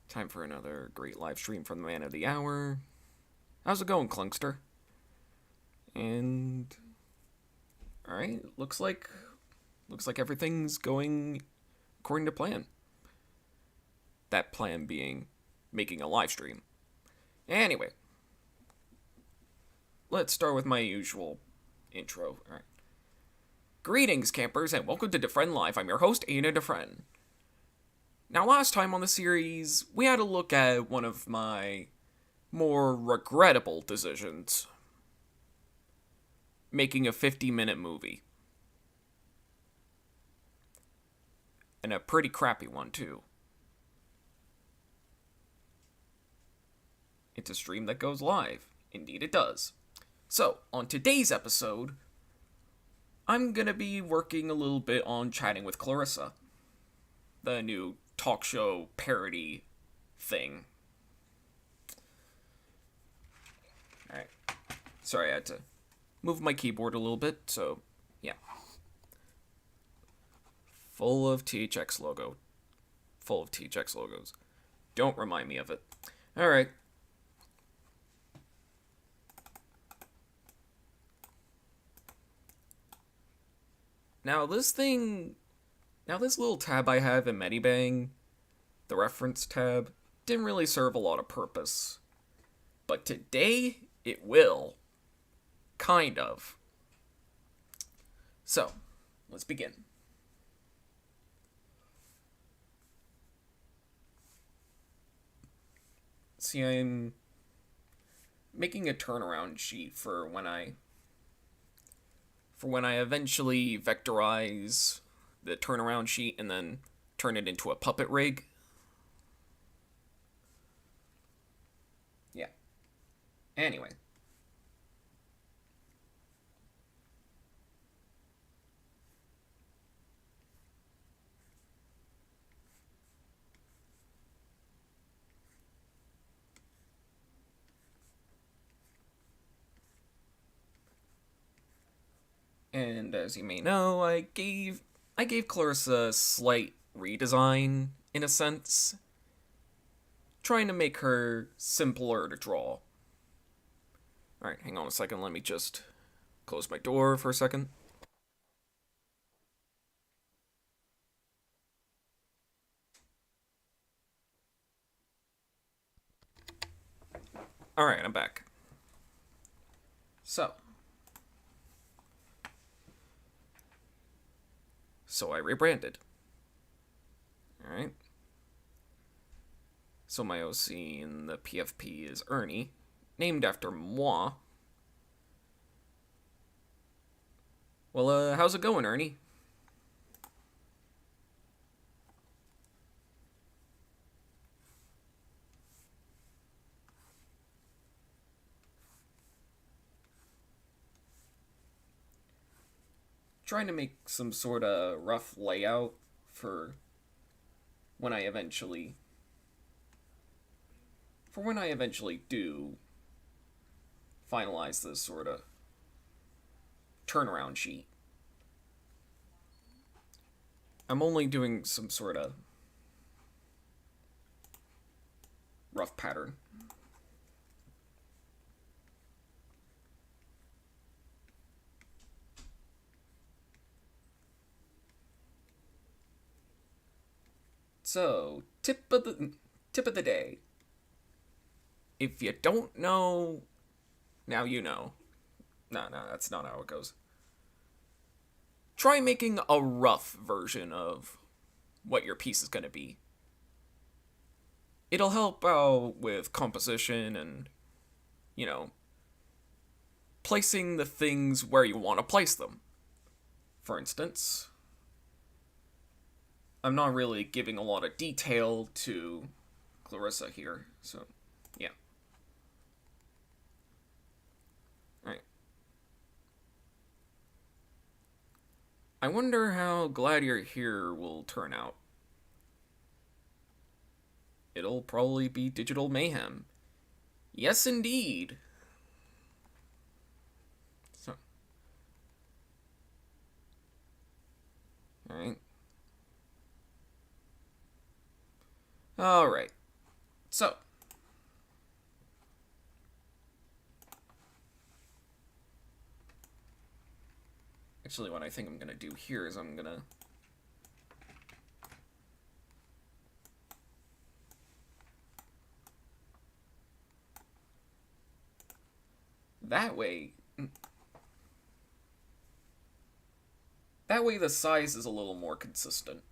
Time for another great live stream from the man of the hour. How's it going, Clunkster? And alright, looks like everything's going according to plan. That plan being making a live stream. Anyway, let's start with my usual intro. Alright. Greetings, campers, and welcome to DeFrehn Live. I'm your host, Aidan DeFrehn. Now, last time on the series, we had a look at one of my more regrettable decisions. Making a 50-minute movie. And a pretty crappy one, too. It's a stream that goes live. Indeed it does. So, on today's episode, I'm gonna be working a little bit on chatting with Clarissa. The new talk show parody thing. Alright. Sorry, I had to move my keyboard a little bit, so yeah. Full of THX logo. Full of THX logos. Don't remind me of it. Alright. Now this little tab I have in Medibang, the reference tab, didn't really serve a lot of purpose. But today, it will. Kind of. So, let's begin. See, I'm making a turnaround sheet for when I eventually vectorize the turnaround sheet and then turn it into a puppet rig. Yeah. Anyway. And as you may know, I gave Clarissa a slight redesign, in a sense, trying to make her simpler to draw. Alright, hang on a second, let me just close my door for a second. Alright, I'm back. So I rebranded. Alright. So my OC in the PFP is Ernie, named after moi. Well, how's it going, Ernie? Trying to make some sort of rough layout for when I eventually do finalize this sort of turnaround sheet. I'm only doing some sort of rough pattern. So, tip of the day. If you don't know, now you know. No, that's not how it goes. Try making a rough version of what your piece is going to be. It'll help out with composition and, placing the things where you want to place them. For instance, I'm not really giving a lot of detail to Clarissa here, so yeah. Alright. I wonder how Glad You're Here will turn out. It'll probably be digital mayhem. Yes, indeed. So. Alright. Alright. So, actually, what I think I'm gonna do here is I'm gonna that way. That way the size is a little more consistent.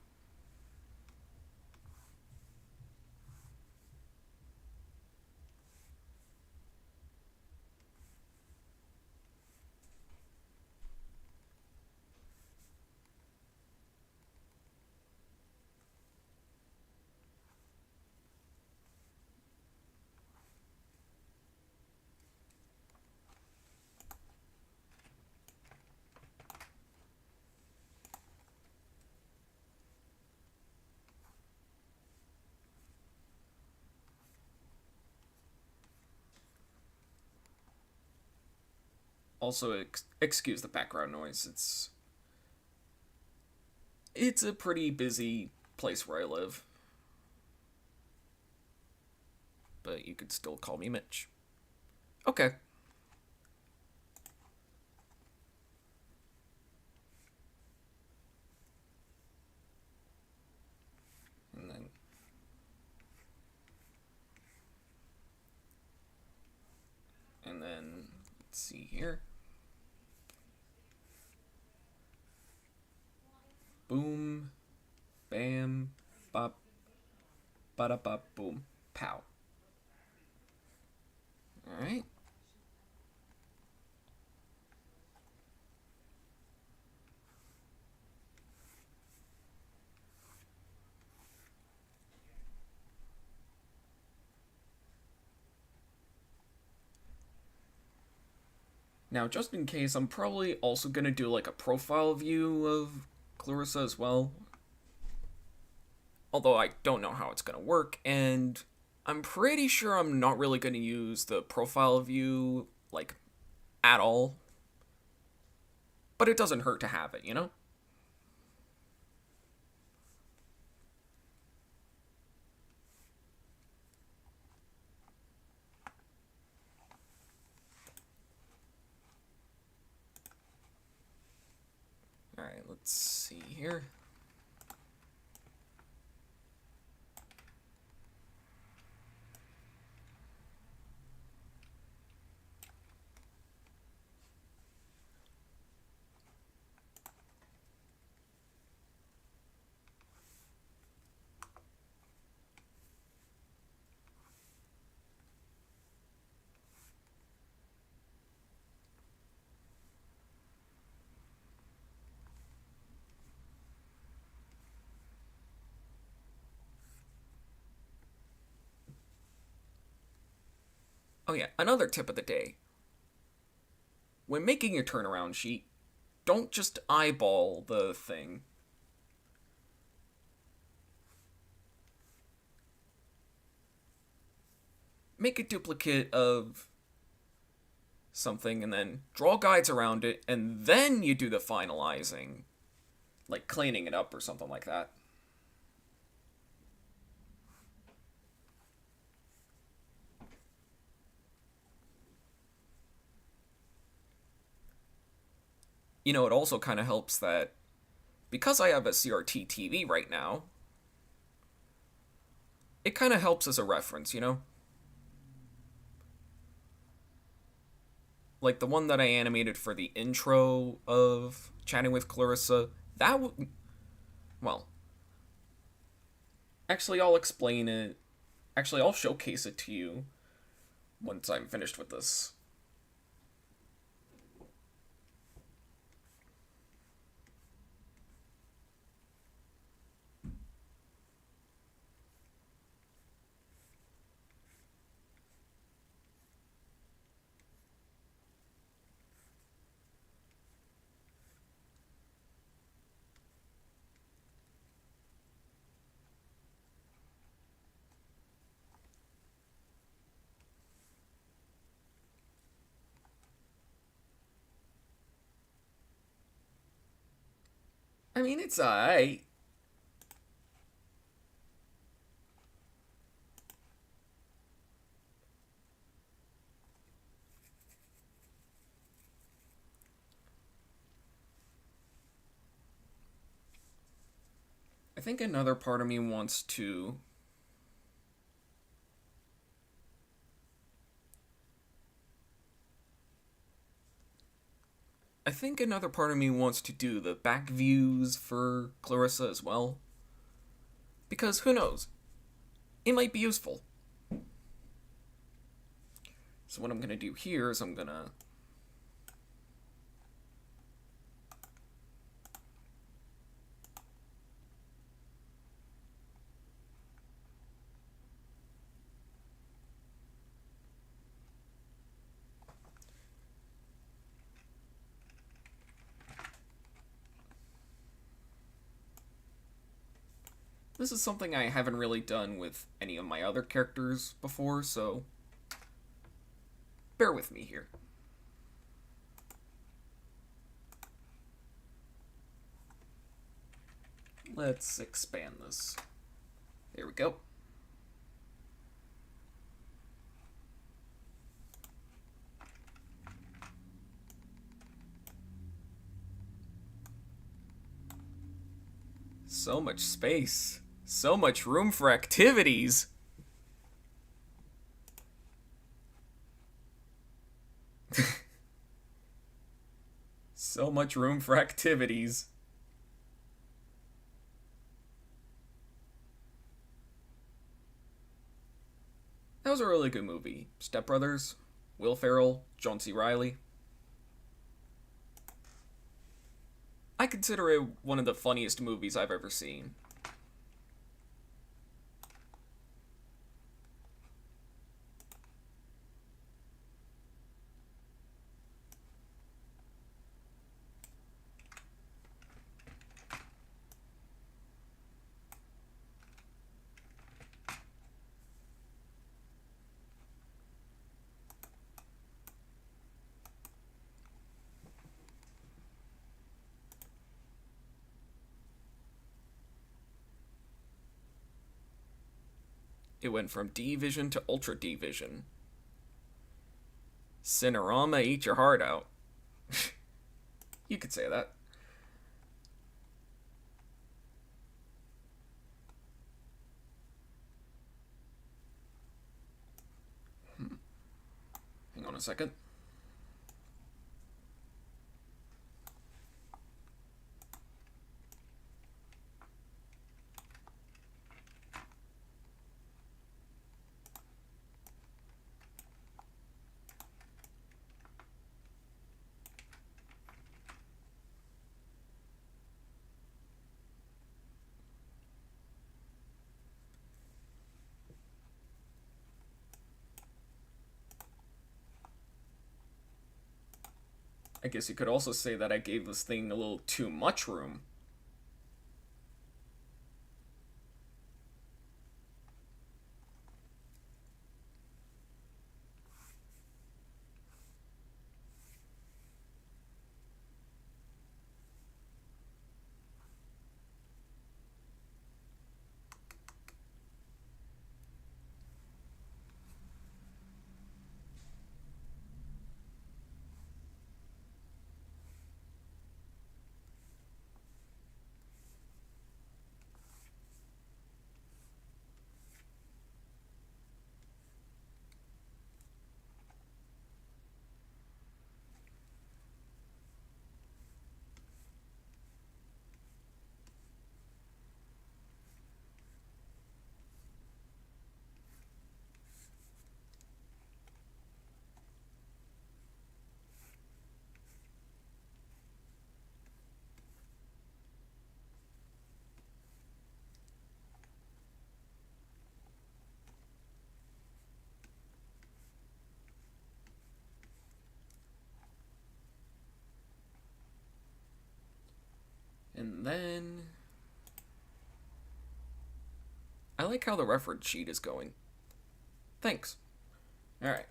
Also, excuse the background noise. It's a pretty busy place where I live, but you could still call me Mitch. Okay. And then let's see here. Boom, bam, bop, bada bop, boom, pow. All right. Now, just in case, I'm probably also gonna do like a profile view of Clarissa as well. Although I don't know how it's gonna work, and I'm pretty sure I'm not really gonna use the profile view, like, at all. But it doesn't hurt to have it, you know? Alright, let's see here. Oh yeah, another tip of the day. When making your turnaround sheet, don't just eyeball the thing. Make a duplicate of something and then draw guides around it, and then you do the finalizing. Like cleaning it up or something like that. You know, it also kind of helps that because I have a CRT TV right now, it kind of helps as a reference, you know? Like the one that I animated for the intro of Chatting with Clarissa, well, actually, I'll explain it. Actually, I'll showcase it to you once I'm finished with this. I mean, it's alright. think another part of me wants to do the back views for Clarissa as well. Because who knows? It might be useful. So what I'm going to do here is I'm going to this is something I haven't really done with any of my other characters before, so bear with me here. Let's expand this. There we go. So much space. So much room for activities. So much room for activities. That was a really good movie. Step Brothers, Will Ferrell, John C. Reilly. I consider it one of the funniest movies I've ever seen. It went from D Vision to Ultra D Vision. Cinerama, eat your heart out. You could say that. Hang on a second. I guess you could also say that I gave this thing a little too much room. And then I like how the reference sheet is going. Thanks. Alright.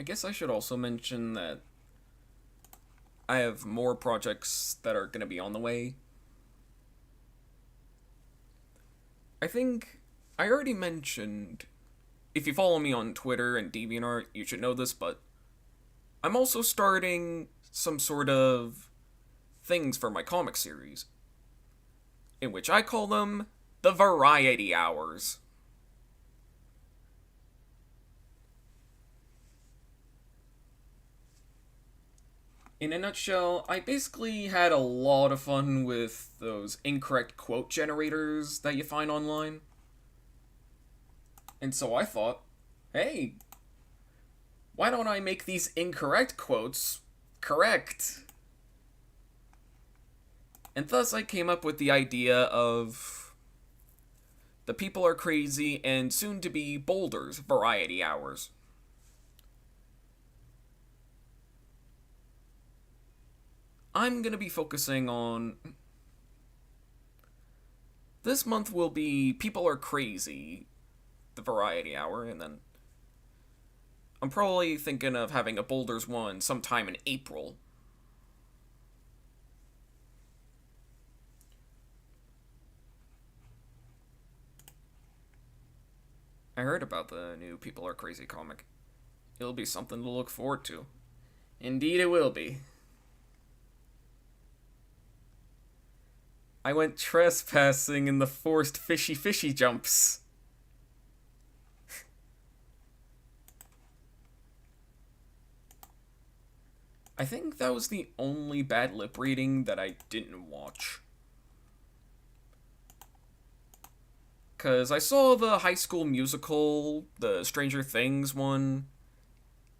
I guess I should also mention that I have more projects that are going to be on the way. I think I already mentioned, if you follow me on Twitter and DeviantArt, you should know this, but I'm also starting some sort of things for my comic series, in which I call them the Variety Hours. In a nutshell, I basically had a lot of fun with those incorrect quote generators that you find online. And so I thought, hey, why don't I make these incorrect quotes correct? And thus I came up with the idea of the People Are Crazy and soon to be Boulder's Variety Hours. I'm going to be focusing on. This month will be People Are Crazy, the Variety Hour, and then I'm probably thinking of having a Boulders one sometime in April. I heard about the new People Are Crazy comic. It'll be something to look forward to. Indeed, it will be. I went trespassing in the forced fishy jumps. I think that was the only bad lip reading that I didn't watch. Because I saw the High School Musical, the Stranger Things one,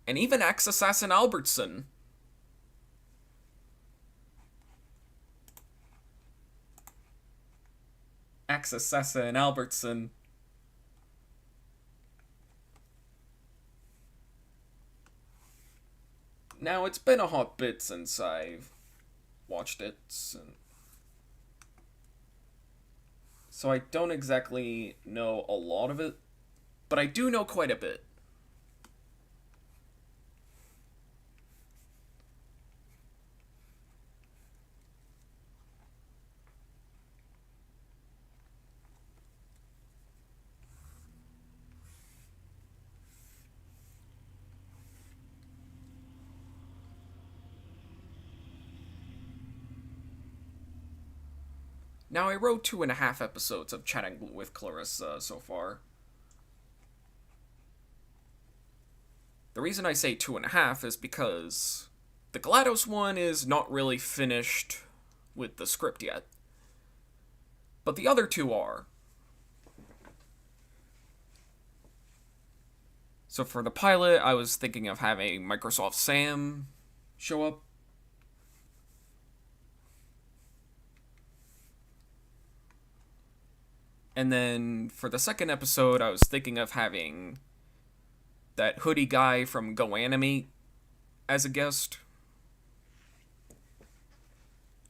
and even Axe Assassin Albertson. Axe Assassin Albertson. Now, it's been a hot bit since I've watched it, so I don't exactly know a lot of it, but I do know quite a bit. Now, I wrote 2.5 episodes of chatting with Clarissa so far. The reason I say 2.5 is because the GLaDOS one is not really finished with the script yet, but the other two are. So for the pilot, I was thinking of having Microsoft Sam show up. And then for the second episode, I was thinking of having that hoodie guy from Go Animate as a guest.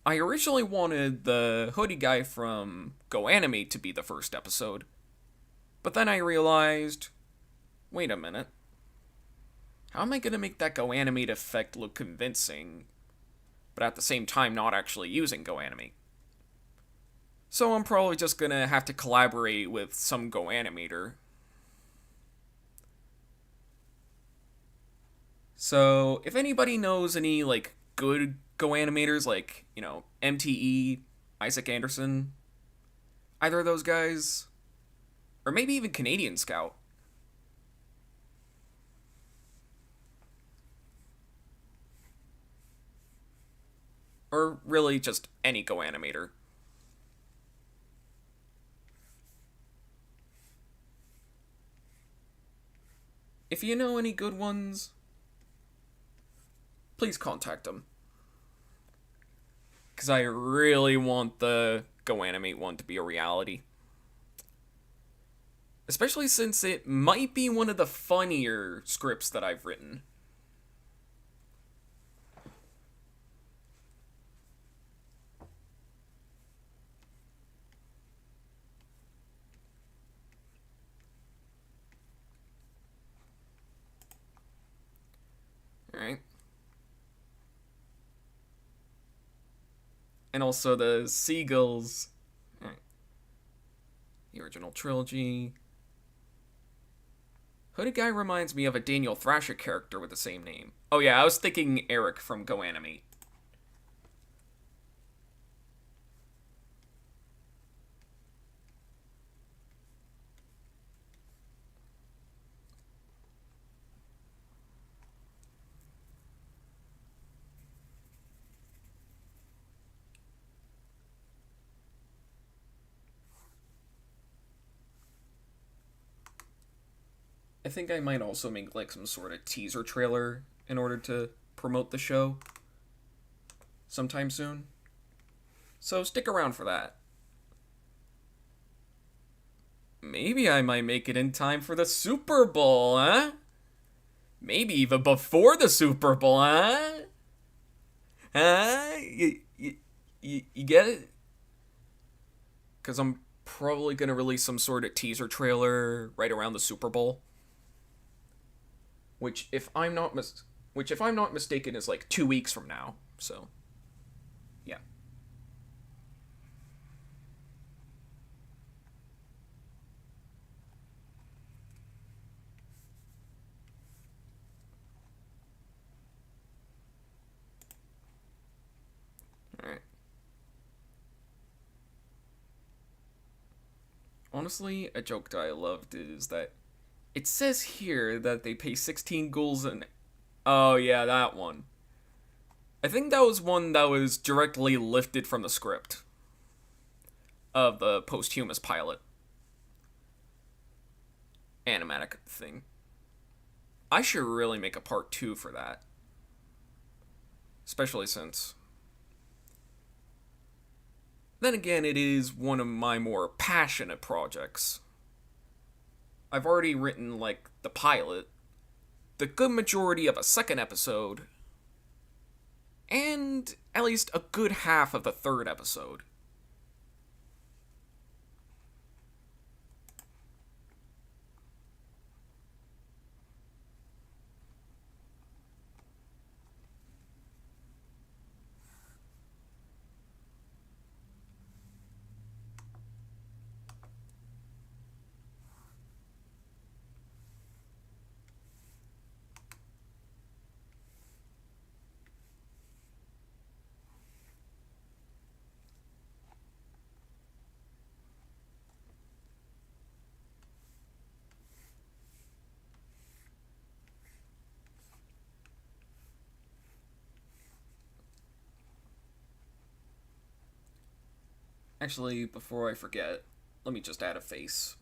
I originally wanted the hoodie guy from Go Animate to be the first episode, but then I realized, wait a minute, how am I going to make that Go Animate effect look convincing, but at the same time not actually using Go Animate? So I'm probably just going to have to collaborate with some Go Animator. So if anybody knows any good Go Animators, MTE, Isaac Anderson, either of those guys, or maybe even Canadian Scout, or really just any Go Animator. If you know any good ones, please contact them. Because I really want the Go Animate one to be a reality. Especially since it might be one of the funnier scripts that I've written. And also the seagulls. Right. The original trilogy. Hooded guy reminds me of a Daniel Thrasher character with the same name. Oh yeah, I was thinking Eric from Go Animate. I think I might also make like some sort of teaser trailer in order to promote the show sometime soon. So stick around for that. Maybe I might make it in time for the Super Bowl, huh? Maybe even before the Super Bowl, huh? Huh? You get it? Because I'm probably going to release some sort of teaser trailer right around the Super Bowl. Which, if I'm not mistaken, is like 2 weeks from now. So, yeah. All right. Honestly, a joke that I loved is that it says here that they pay 16 ghouls an. Oh yeah, that one. I think that was one that was directly lifted from the script of the posthumous pilot animatic thing. I should really make a part 2 for that. Especially since. Then again, it is one of my more passionate projects. I've already written, like, the pilot, the good majority of a second episode, and at least a good half of the third episode. Actually, before I forget, let me just add a face.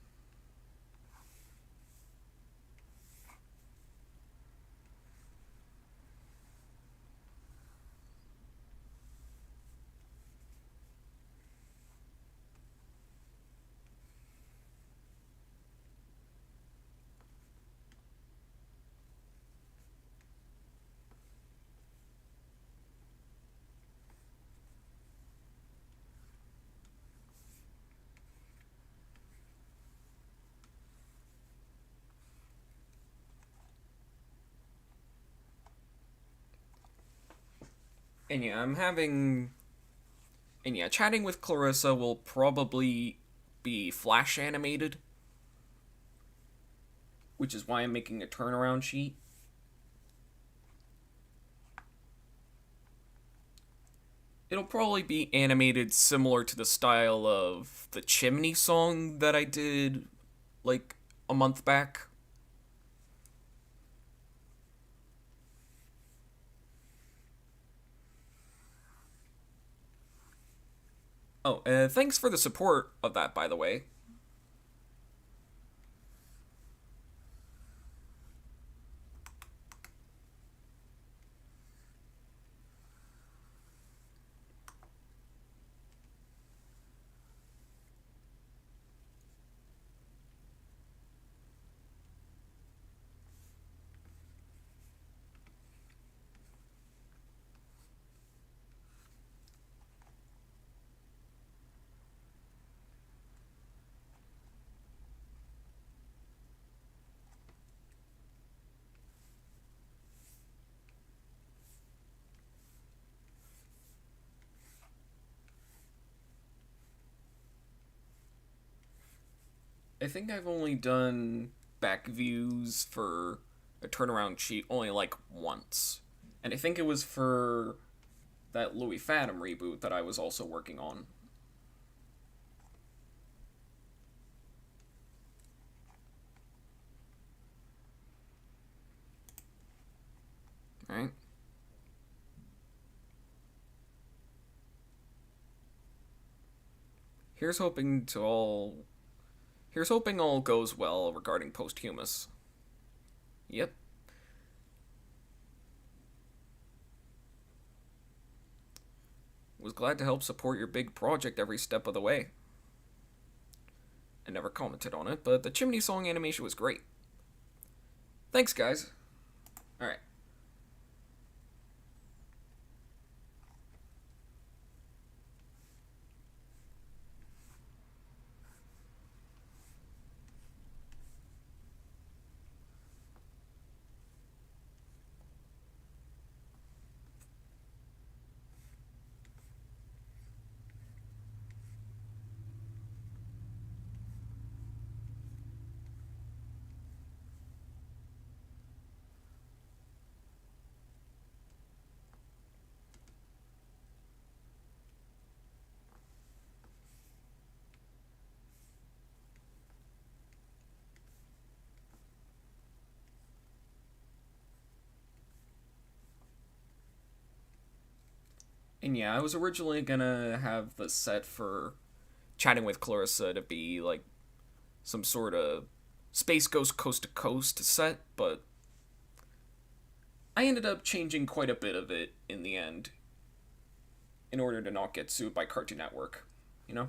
And yeah, chatting with Clarissa will probably be flash animated, which is why I'm making a turnaround sheet. It'll probably be animated similar to the style of the Chimney song that I did, like, a month back. Oh, thanks for the support of that, by the way. I think I've only done back views for a turnaround cheat only like once. And I think it was for that Louis Phantom reboot that I was also working on. Alright. Here's hoping all goes well regarding Posthumous. Yep. Was glad to help support your big project every step of the way. I never commented on it, but the chimney song animation was great. Thanks, guys. Alright. And yeah, I was originally gonna have the set for chatting with Clarissa to be like some sort of Space Ghost Coast to Coast set, but I ended up changing quite a bit of it in the end in order to not get sued by Cartoon Network, you know?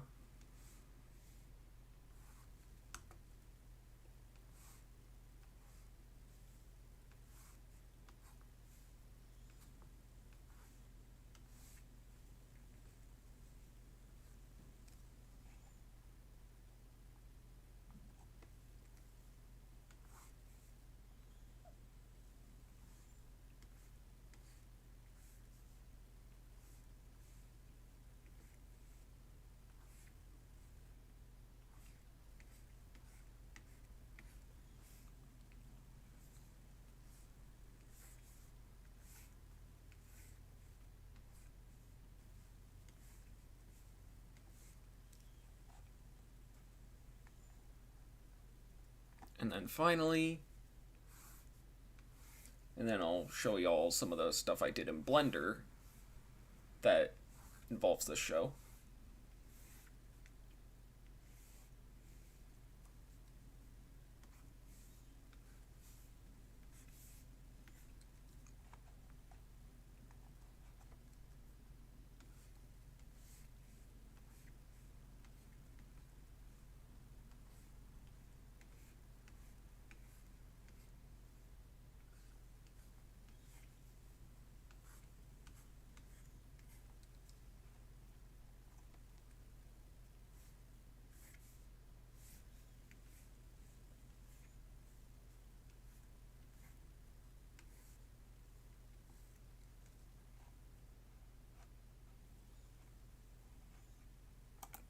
And then finally, and then I'll show y'all some of the stuff I did in Blender that involves this show.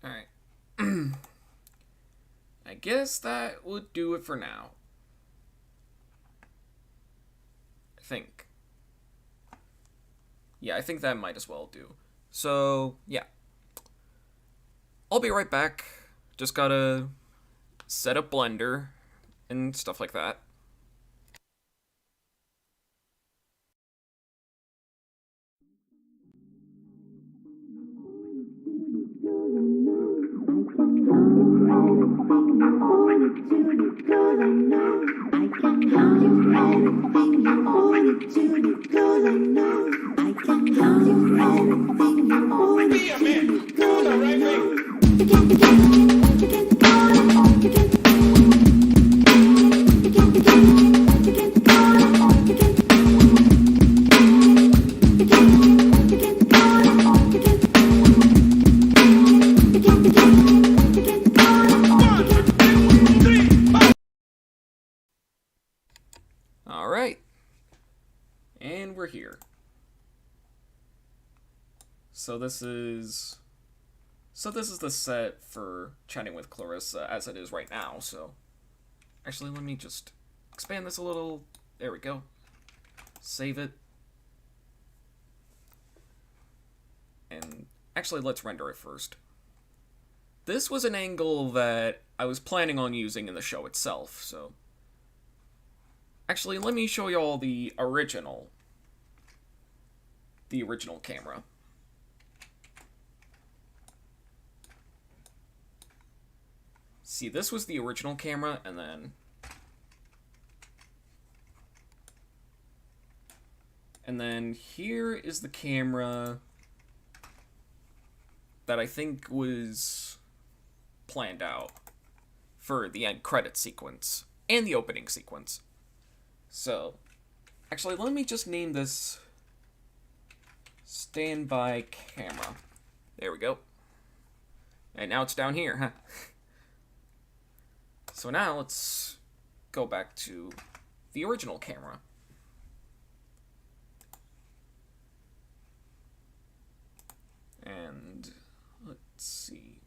Alright. I guess that would do it for now. I think. Yeah, I think that might as well do. So, yeah. I'll be right back. Just gotta set up Blender and stuff like that. Alright. And we're here. So this is So this is the set for chatting with Clarissa as it is right now, so... Actually, let me just expand this a little. There we go. Save it. And actually, let's render it first. This was an angle that I was planning on using in the show itself, so... Actually, let me show you all the original camera. See, this was the original camera, and then here is the camera that I think was planned out for the end credit sequence and the opening sequence. So, actually, let me just name this standby camera. There we go. And now it's down here, huh? So now let's go back to the original camera. And let's see.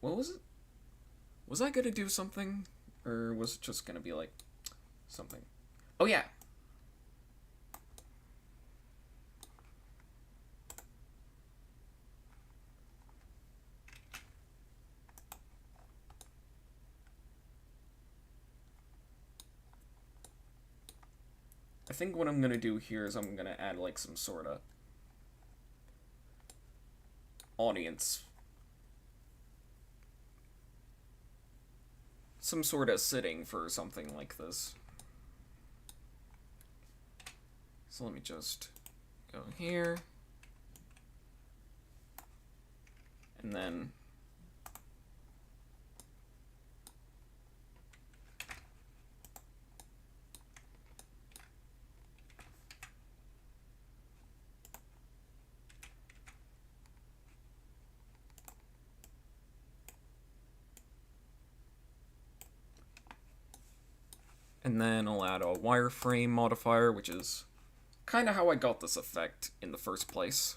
What was it? Was I gonna do something? Or was it just gonna be like something? Oh yeah. I think what I'm gonna do here is I'm gonna add like some sort of audience, some sort of sitting for something like this. So let me just go here, and then I'll add a wireframe modifier, which is kind of how I got this effect in the first place.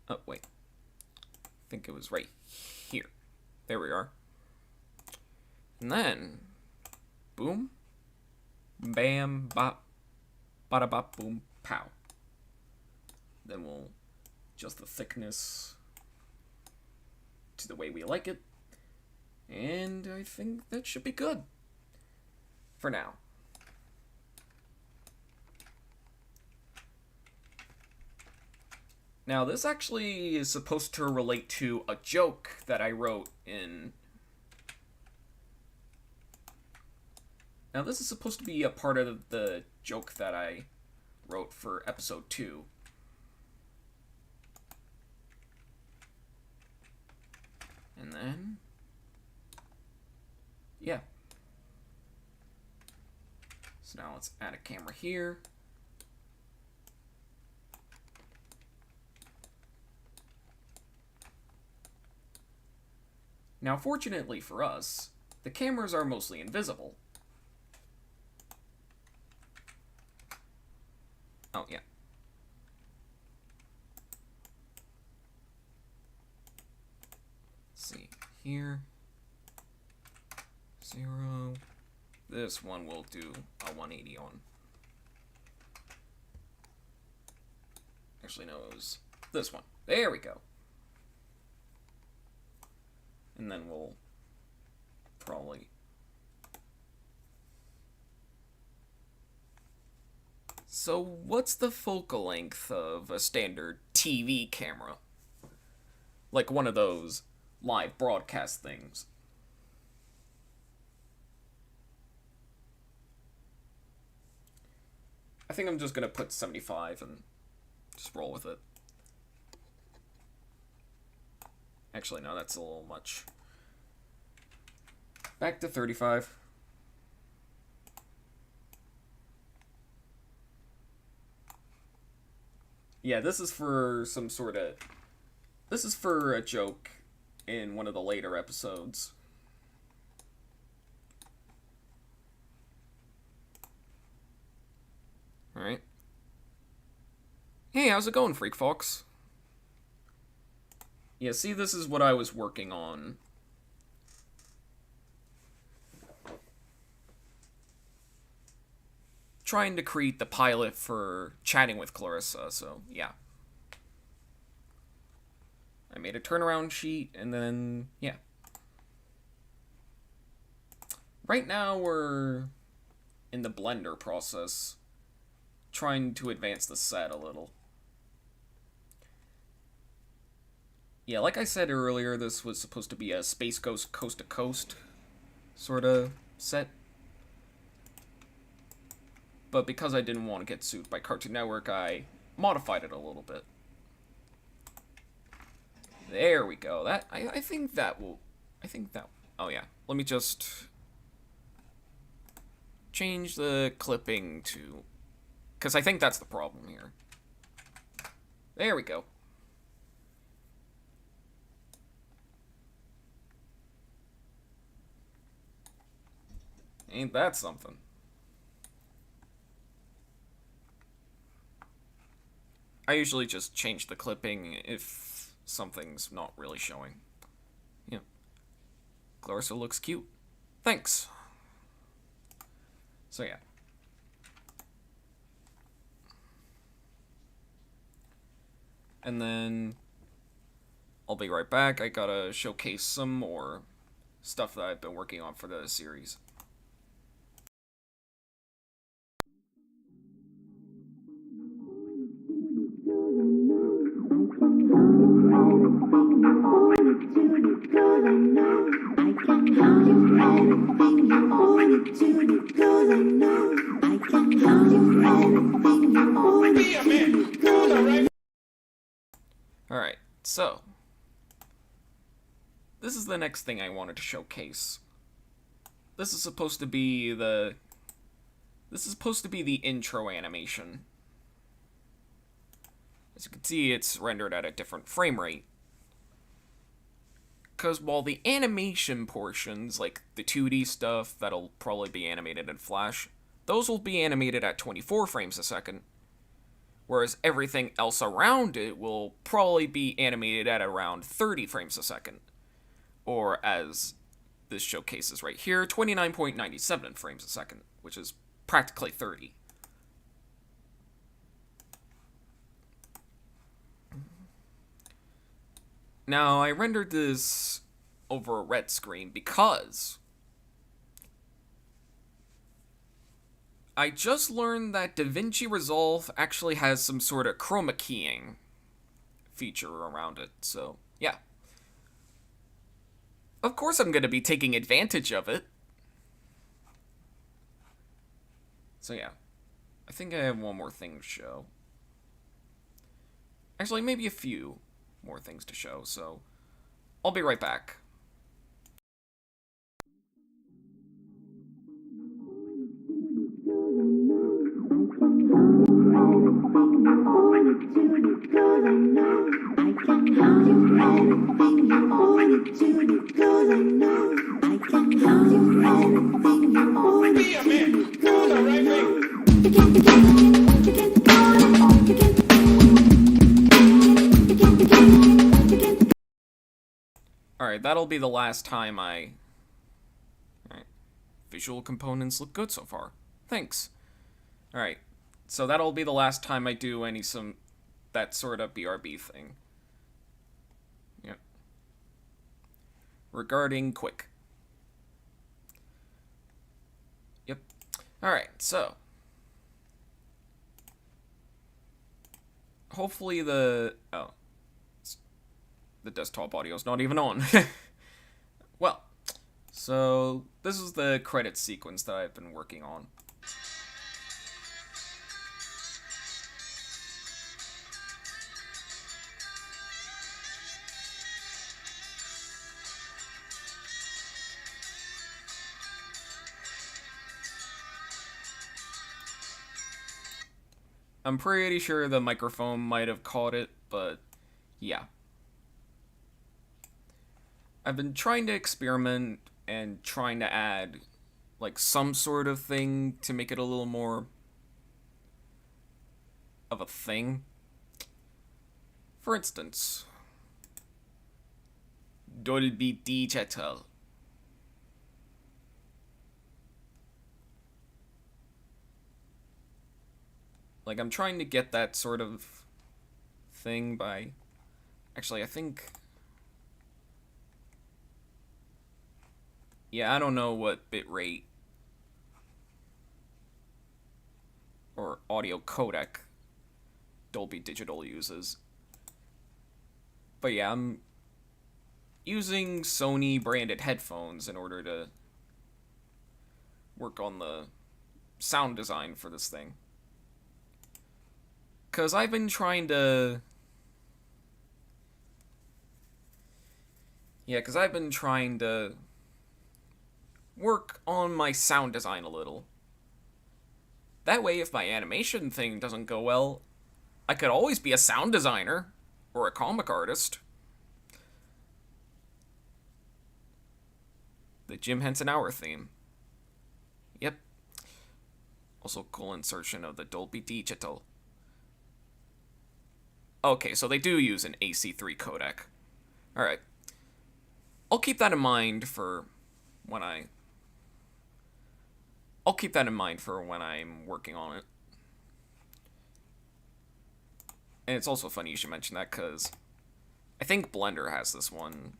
Oh, wait. I think it was right here. There we are. And then, boom, bam, bop, bada bop, boom, pow. Then we'll adjust the thickness to the way we like it. And I think that should be good for now. Now, this actually is supposed to relate to a joke that I wrote in... Now, this is supposed to be a part of the joke that I wrote for episode 2. And then... yeah. So now let's add a camera here. Now, fortunately for us, the cameras are mostly invisible. Oh, yeah. Let's see. Here. 0. This one will do a 180 on. Actually, no, it was this one. There we go. And then we'll probably... So, what's the focal length of a standard TV camera? Like one of those live broadcast things. I think I'm just gonna put 75 and just roll with it. Actually, no, that's a little much. Back to 35. Yeah, this is for some sort of... This is for a joke in one of the later episodes. Alright. Hey, how's it going, Freak Fox? Yeah, see, this is what I was working on. Trying to create the pilot for chatting with Clarissa, so yeah. I made a turnaround sheet, and then, yeah. Right now, we're in the Blender process, trying to advance the set a little. Yeah, like I said earlier, this was supposed to be a Space Ghost Coast to Coast sort of set. But because I didn't want to get sued by Cartoon Network, I modified it a little bit. There we go. That I think that will... Oh yeah. Let me just change the clipping to... Because I think that's the problem here. There we go. Ain't that something? I usually just change the clipping if something's not really showing. Yeah. Clarissa looks cute. Thanks. So yeah. And then I'll be right back. I gotta showcase some more stuff that I've been working on for the series. Alright, so this is the next thing I wanted to showcase. This is supposed to be the intro animation. As you can see, it's rendered at a different frame rate. Because while the animation portions, like the 2D stuff that'll probably be animated in Flash, those will be animated at 24 frames a second. Whereas everything else around it will probably be animated at around 30 frames a second. Or as this showcases right here, 29.97 frames a second, which is practically 30. Now, I rendered this over a red screen because I just learned that DaVinci Resolve actually has some sort of chroma keying feature around it, so yeah. Of course I'm going to be taking advantage of it. So yeah, I think I have one more thing to show. Actually, maybe a few more things to show, so I'll be right back. Alright, that'll be the last time Alright. Visual components look good so far. Thanks. Alright, so that'll be the last time I do that sort of BRB thing. Yep. Regarding Quick. Yep. Alright, so hopefully the desktop audio's not even on. Well, so this is the credits sequence that I've been working on. I'm pretty sure the microphone might have caught it, but yeah. I've been trying to experiment and trying to add like some sort of thing to make it a little more of a thing. For instance, Dolby Digital. Like, I'm trying to get that sort of thing by... Actually, I think... Yeah, I don't know what bitrate or audio codec Dolby Digital uses. But yeah, I'm using Sony branded headphones in order to work on the sound design for this thing. Because I've been trying to... Yeah, because I've been trying to work on my sound design a little. That way, if my animation thing doesn't go well, I could always be a sound designer or a comic artist. The Jim Henson Hour theme. Yep. Also, cool insertion of the Dolby Digital. Okay, so they do use an AC3 codec. Alright. I'll keep that in mind for when I'll keep that in mind for when I'm working on it. And it's also funny you should mention that, because I think Blender has this one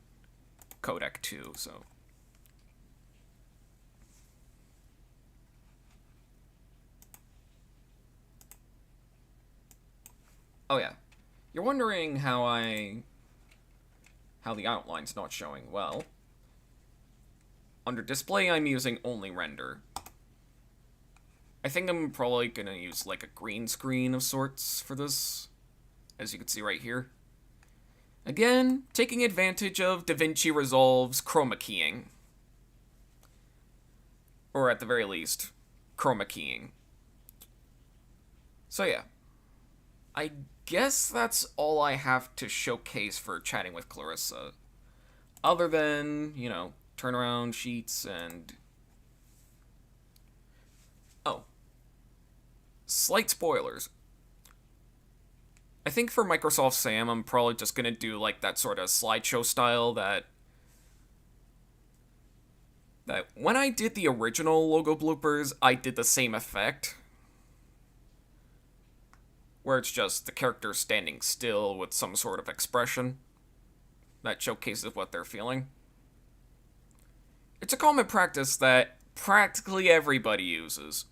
codec too, so... Oh yeah. You're wondering how the outline's not showing. Well, under display I'm using only render. I think I'm probably gonna use like a green screen of sorts for this, as you can see right here. Again, taking advantage of DaVinci Resolve's chroma keying. Or at the very least, chroma keying. So yeah. I guess that's all I have to showcase for chatting with Clarissa. Other than, you know, turnaround sheets and... Oh. Slight spoilers. I think for Microsoft Sam, I'm probably just gonna do like that sort of slideshow style that when I did the original logo bloopers, I did the same effect. Where it's just the character standing still with some sort of expression that showcases what they're feeling. It's a common practice that practically everybody uses.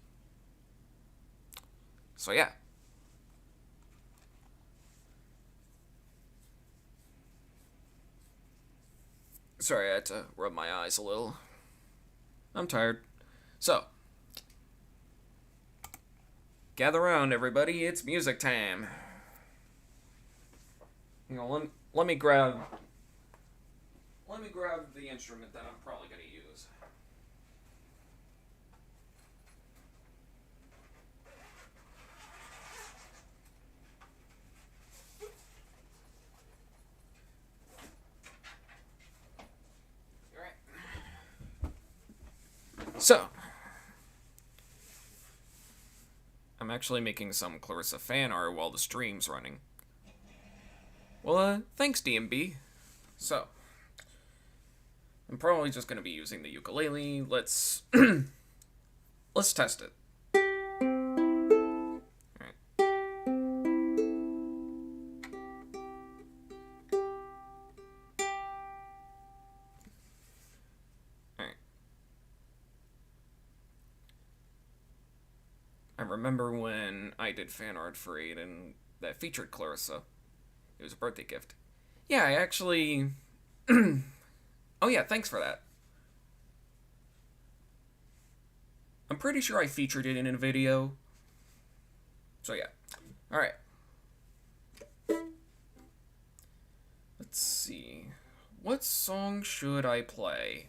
So yeah. Sorry, I had to rub my eyes a little. I'm tired. So, gather around, everybody. It's music time. You know, let me grab the instrument that I'm probably gonna use. All right. So, I'm actually making some Clarissa fan art while the stream's running. Well, thanks, DMB. So, I'm probably just gonna be using the ukulele. Let's test it. Alright. Alright. I remember when I did fan art for Aidan that featured Clarissa. It was a birthday gift. Yeah, I actually... Oh yeah, thanks for that. I'm pretty sure I featured it in a video. So yeah. Alright. Let's see. What song should I play?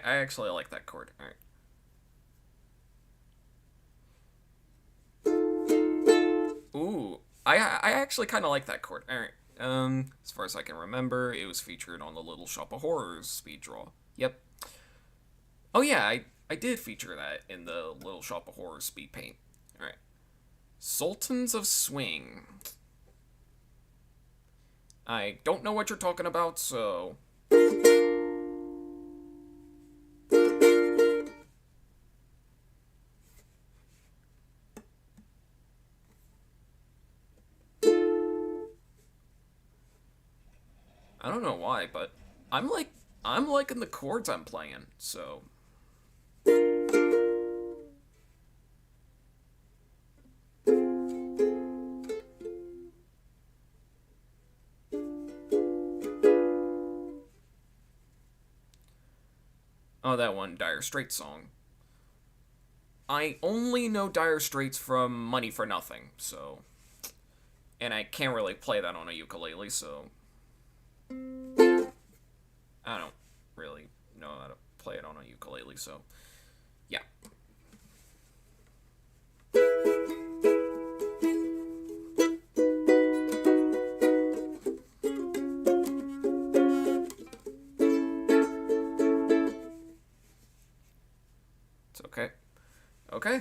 I actually like that chord. All right. Ooh, I actually kind of like that chord. All right. As far as I can remember, it was featured on the Little Shop of Horrors speed draw. Yep. Oh yeah, I did feature that in the Little Shop of Horrors speed paint. All right. Sultans of Swing. I don't know what you're talking about, so I don't know why, but I'm liking the chords I'm playing. So oh, that one Dire Straits song. I only know Dire Straits from Money for Nothing, so and I can't really play that on a ukulele, so I don't really know how to play it on a ukulele, so yeah. It's okay. Okay.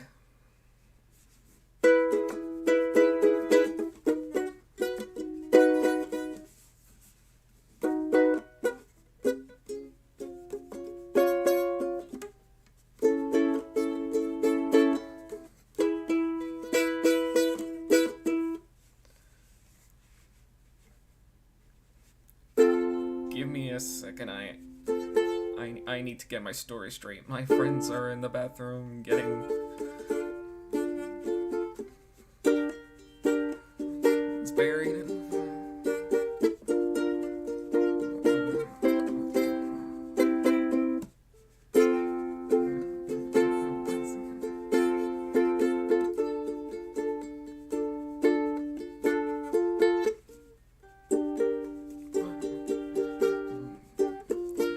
Give me a second. I need to get my story straight. My friends are in the bathroom getting it's buried.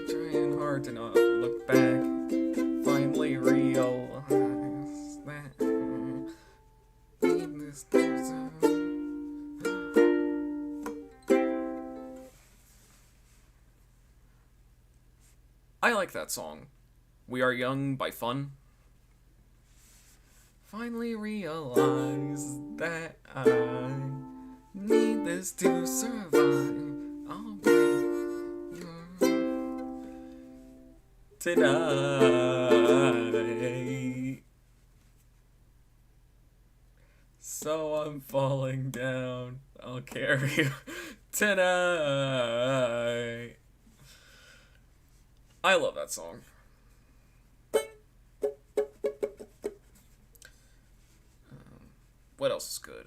Trying hard to not look back. Finally realize that this goes on. I like that song. We Are Young by Fun. Finally realize that I need this to survive. I'll break tonight. So I'm falling down. I'll carry you tonight. I love that song. What else is good?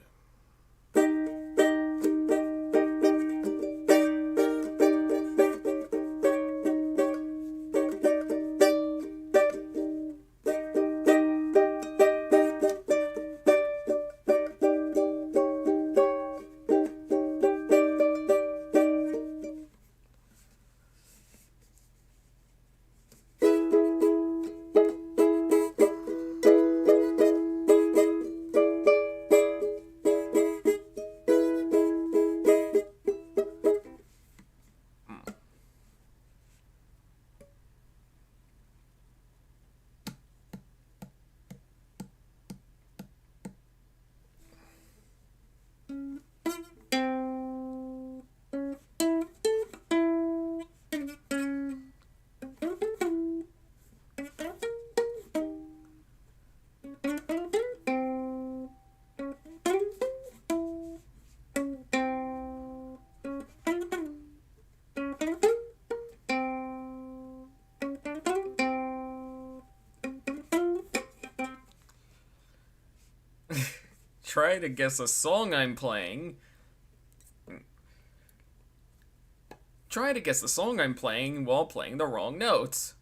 Try to guess a song I'm playing. Try to guess the song I'm playing while playing the wrong notes.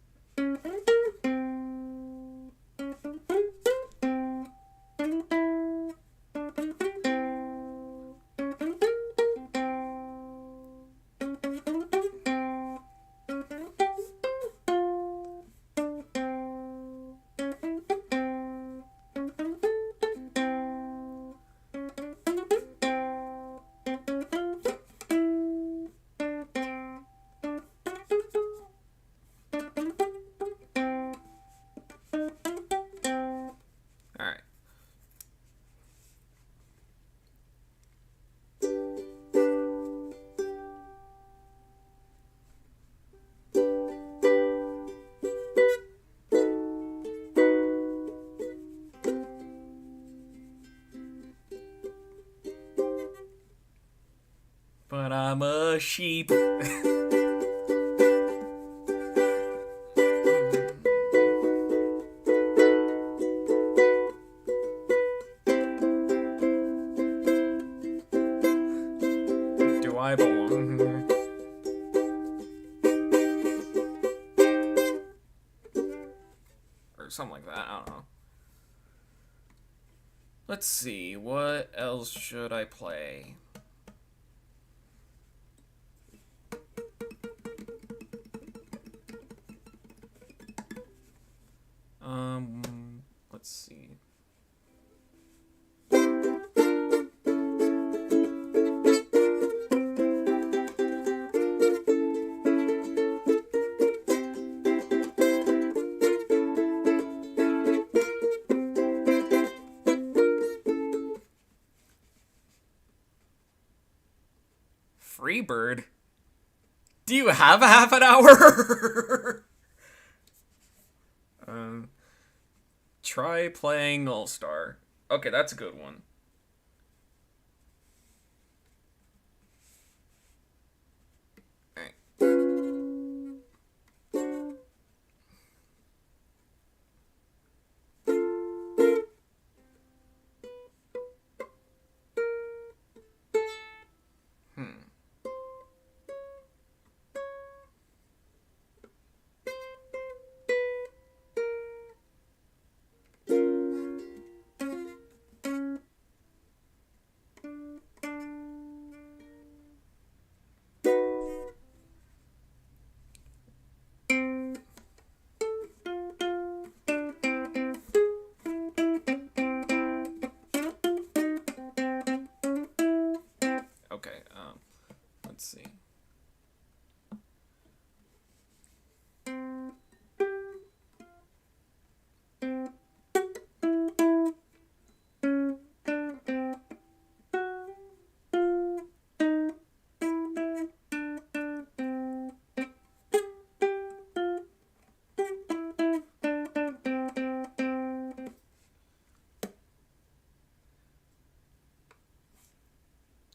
but I'm a sheep. Do I belong here? Or something like that, I don't know. Let's see, what else should I play? Let's see. Freebird? Do you have a half an hour? Try playing All-Star. Okay, that's a good one. Okay, let's see.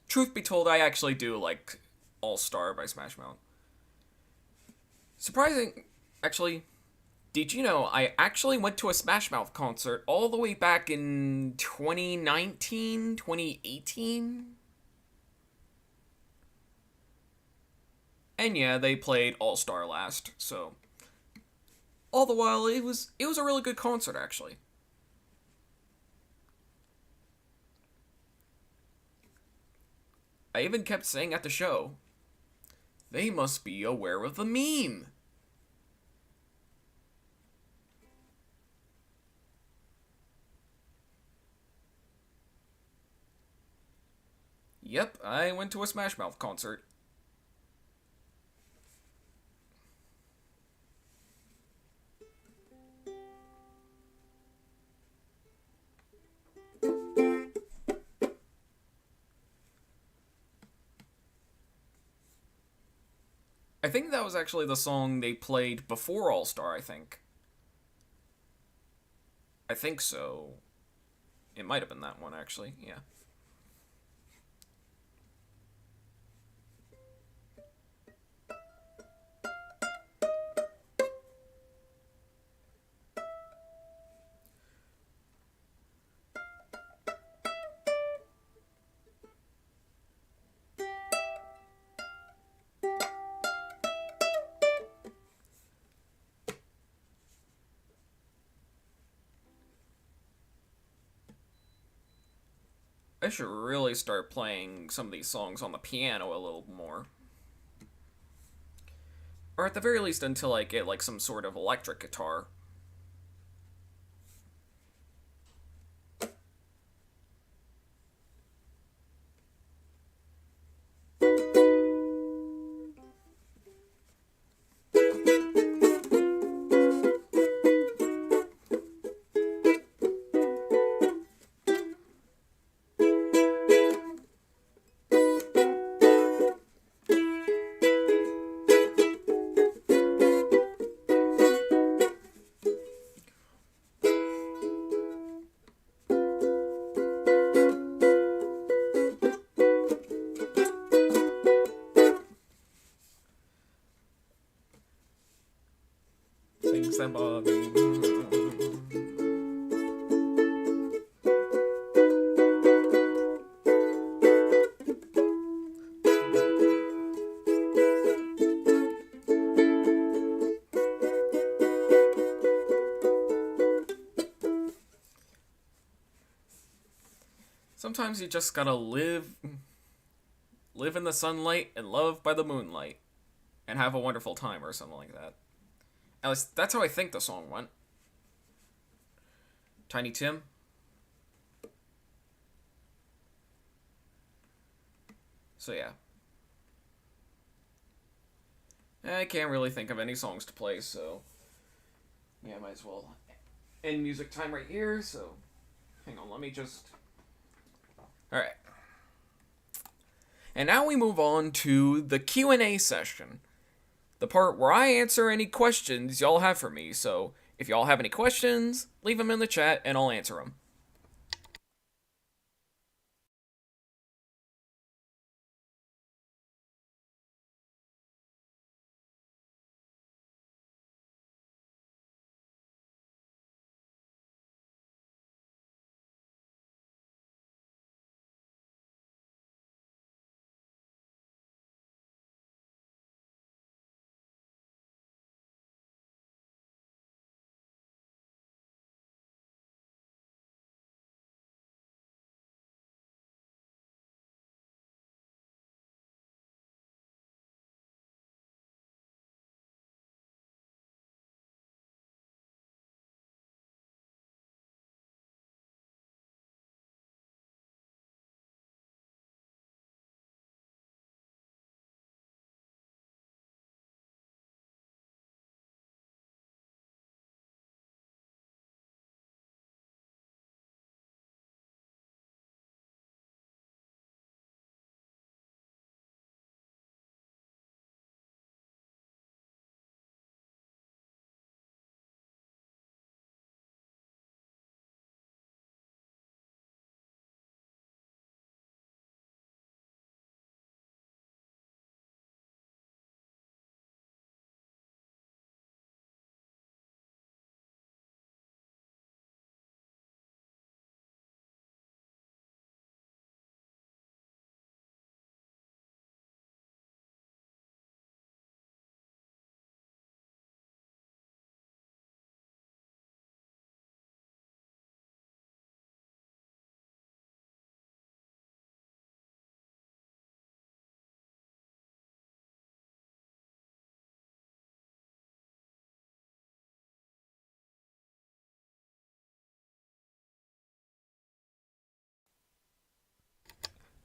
Truth be told, I actually do like All-Star by Smash Mouth. Surprising, actually, did you know I actually went to a Smash Mouth concert all the way back in 2019, 2018? And yeah, they played All-Star last, so all the while it was a really good concert actually. I even kept saying at the show, they must be aware of the meme. Yep, I went to a Smash Mouth concert. I think that was actually the song they played before All-Star, I think. I think so. It might have been that one, actually, yeah. I should really start playing some of these songs on the piano a little more. Or at the very least until I get like some sort of electric guitar. that bother me. Sometimes you just gotta live in the sunlight and love by the moonlight and have a wonderful time or something like that. At least that's how I think the song went. Tiny Tim. So yeah. I can't really think of any songs to play, so yeah, I might as well end music time right here, so hang on, let me just... Alright. And now we move on to the Q&A session. The part where I answer any questions y'all have for me, so if y'all have any questions, leave them in the chat and I'll answer them.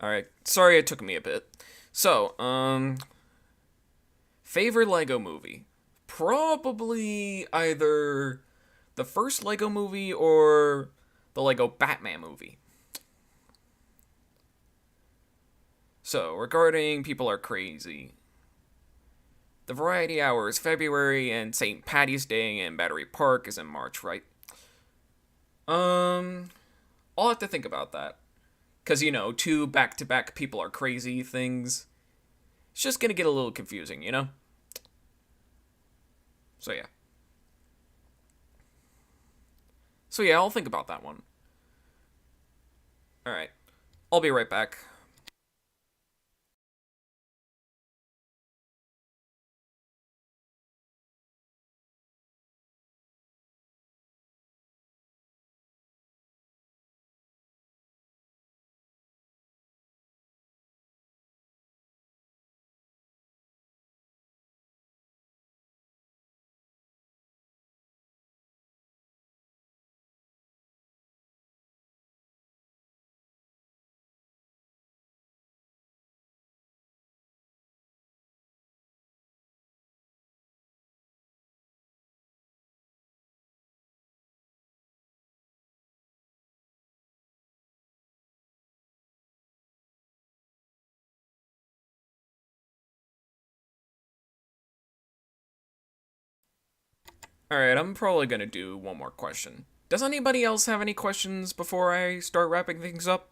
Alright, sorry it took me a bit. So, favorite Lego movie? Probably either the first Lego movie or the Lego Batman movie. So, regarding People Are Crazy, the Variety Hour is February and St. Patty's Day in Battery Park is in March, right? I'll have to think about that. Because, you know, two back-to-back People Are Crazy things. It's just gonna get a little confusing, you know? So, yeah. I'll think about that one. Alright. I'll be right back. Alright, I'm probably gonna do one more question. Does anybody else have any questions before I start wrapping things up?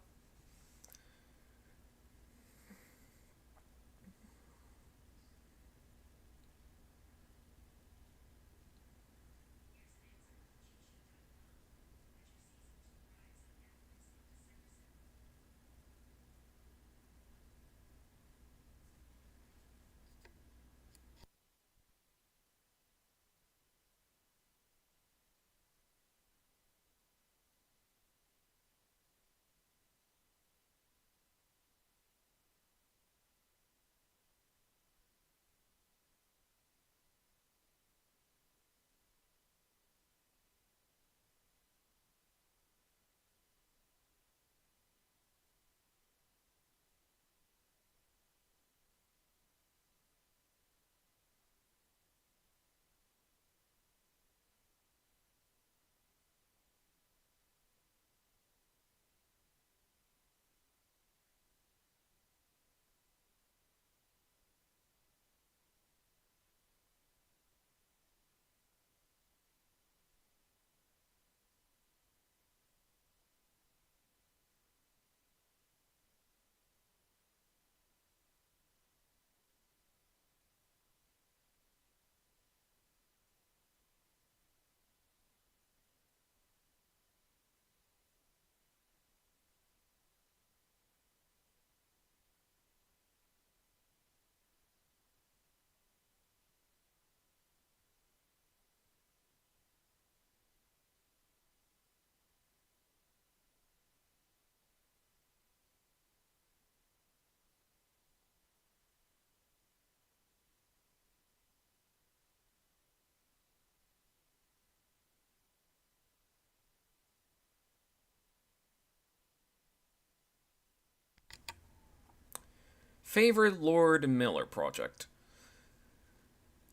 Favorite Lord Miller project?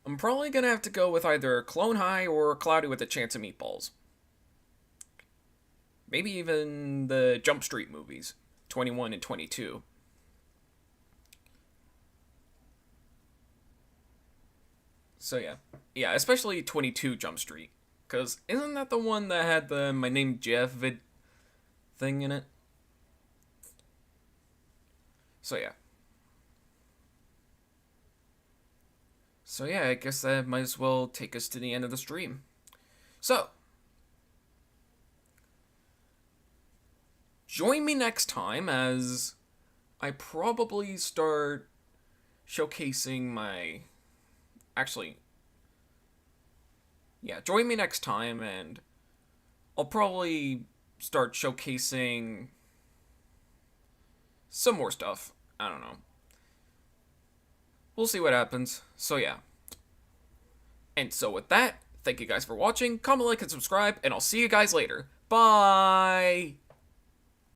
I'm probably gonna have to go with either Clone High or Cloudy with a Chance of Meatballs. Maybe even the Jump Street movies, 21 and 22. So yeah. Yeah, especially 22 Jump Street. Because isn't that the one that had the My Name Jeff thing in it? So yeah. So yeah, I guess that might as well take us to the end of the stream. So, join me next time as I probably start showcasing my... Actually, yeah, join me next time and I'll probably start showcasing some more stuff. I don't know. We'll see what happens. So yeah. And so with that, thank you guys for watching. Comment, like, and subscribe, and I'll see you guys later. Bye!